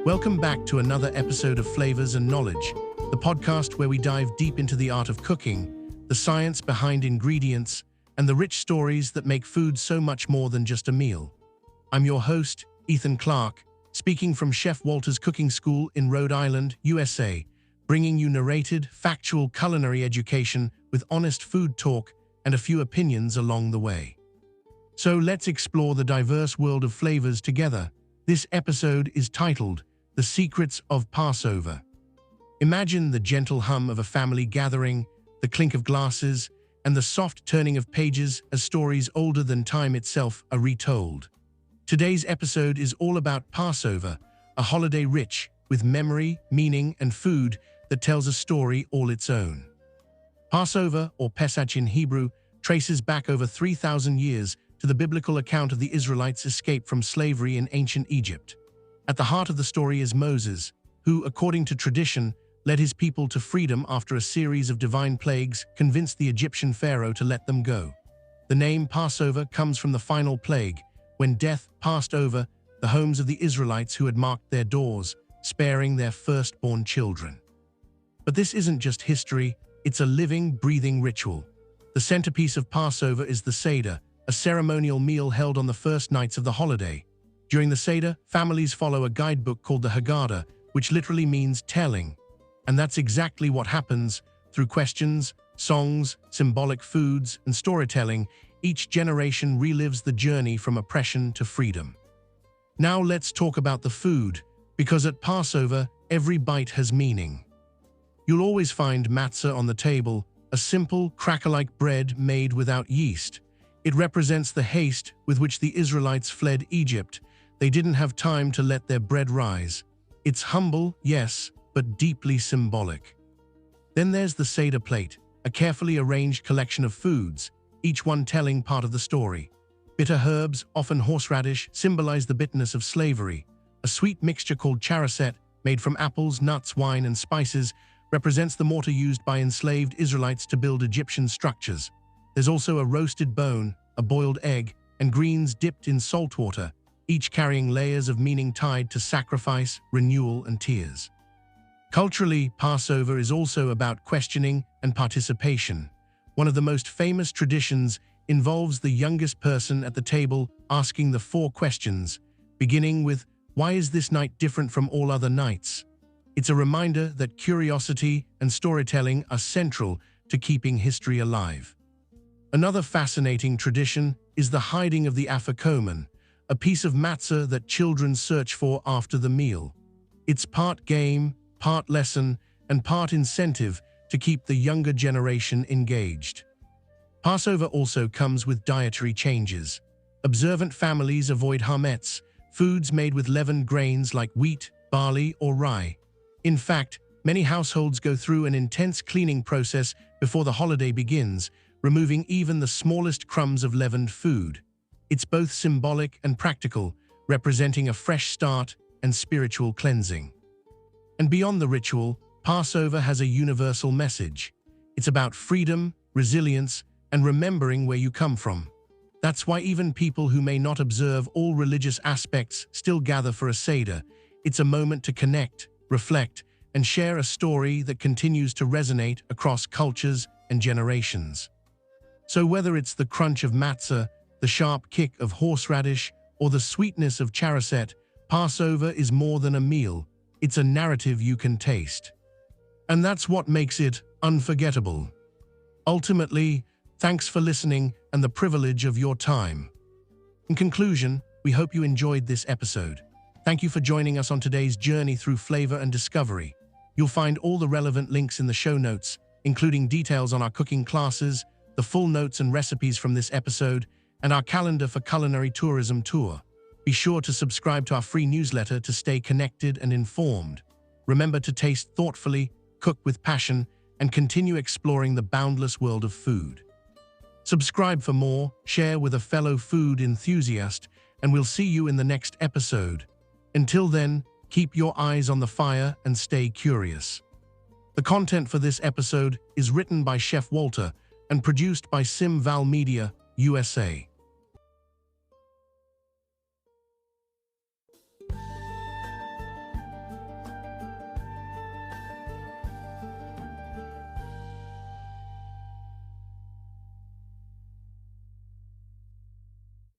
Welcome back to another episode of Flavors and Knowledge, the podcast where we dive deep into the art of cooking, the science behind ingredients, and the rich stories that make food so much more than just a meal. I'm your host, Ethan Clark, speaking from Chef Walter's Cooking School in Rhode Island, USA, bringing you narrated, factual culinary education with honest food talk and a few opinions along the way. So let's explore the diverse world of flavors together. This episode is titled The Secrets of Passover. Imagine the gentle hum of a family gathering, the clink of glasses, and the soft turning of pages as stories older than time itself are retold. Today's episode is all about Passover, a holiday rich with memory, meaning, and food that tells a story all its own. Passover, or Pesach in Hebrew, traces back over 3,000 years to the biblical account of the Israelites' escape from slavery in ancient Egypt. At the heart of the story is Moses, who, according to tradition, led his people to freedom after a series of divine plagues convinced the Egyptian Pharaoh to let them go. The name Passover comes from the final plague, when death passed over the homes of the Israelites who had marked their doors, sparing their firstborn children. But this isn't just history, it's a living, breathing ritual. The centerpiece of Passover is the Seder, a ceremonial meal held on the first nights of the holiday. During the Seder, families follow a guidebook called the Haggadah, which literally means telling. And that's exactly what happens. Through questions, songs, symbolic foods, and storytelling, each generation relives the journey from oppression to freedom. Now let's talk about the food, because at Passover, every bite has meaning. You'll always find matzah on the table, a simple, cracker-like bread made without yeast. It represents the haste with which the Israelites fled Egypt. They didn't have time to let their bread rise. It's humble, yes, but deeply symbolic. Then there's the Seder plate, a carefully arranged collection of foods, each one telling part of the story. Bitter herbs, often horseradish, symbolize the bitterness of slavery. A sweet mixture called charaset, made from apples, nuts, wine, and spices, represents the mortar used by enslaved Israelites to build Egyptian structures. There's also a roasted bone, a boiled egg, and greens dipped in salt water, each carrying layers of meaning tied to sacrifice, renewal, and tears. Culturally, Passover is also about questioning and participation. One of the most famous traditions involves the youngest person at the table asking the 4 questions, beginning with, "Why is this night different from all other nights?" It's a reminder that curiosity and storytelling are central to keeping history alive. Another fascinating tradition is the hiding of the afikoman, a piece of matzah that children search for after the meal. It's part game, part lesson, and part incentive to keep the younger generation engaged. Passover also comes with dietary changes. Observant families avoid hametz, foods made with leavened grains like wheat, barley, or rye. In fact, many households go through an intense cleaning process before the holiday begins, removing even the smallest crumbs of leavened food. It's both symbolic and practical, representing a fresh start and spiritual cleansing. And beyond the ritual, Passover has a universal message. It's about freedom, resilience, and remembering where you come from. That's why even people who may not observe all religious aspects still gather for a Seder. It's a moment to connect, reflect, and share a story that continues to resonate across cultures and generations. So whether it's the crunch of matzah, the sharp kick of horseradish, or the sweetness of charaset, Passover is more than a meal. It's a narrative you can taste. And that's what makes it unforgettable. Ultimately, thanks for listening and the privilege of your time. In conclusion, we hope you enjoyed this episode. Thank you for joining us on today's journey through flavor and discovery. You'll find all the relevant links in the show notes, including details on our cooking classes, the full notes and recipes from this episode, and our calendar for culinary tourism tour. Be sure to subscribe to our free newsletter to stay connected and informed. Remember to taste thoughtfully, cook with passion, and continue exploring the boundless world of food. Subscribe for more, share with a fellow food enthusiast, and we'll see you in the next episode. Until then, keep your eyes on the fire and stay curious. The content for this episode is written by Chef Walter and produced by Sim Val Media, USA.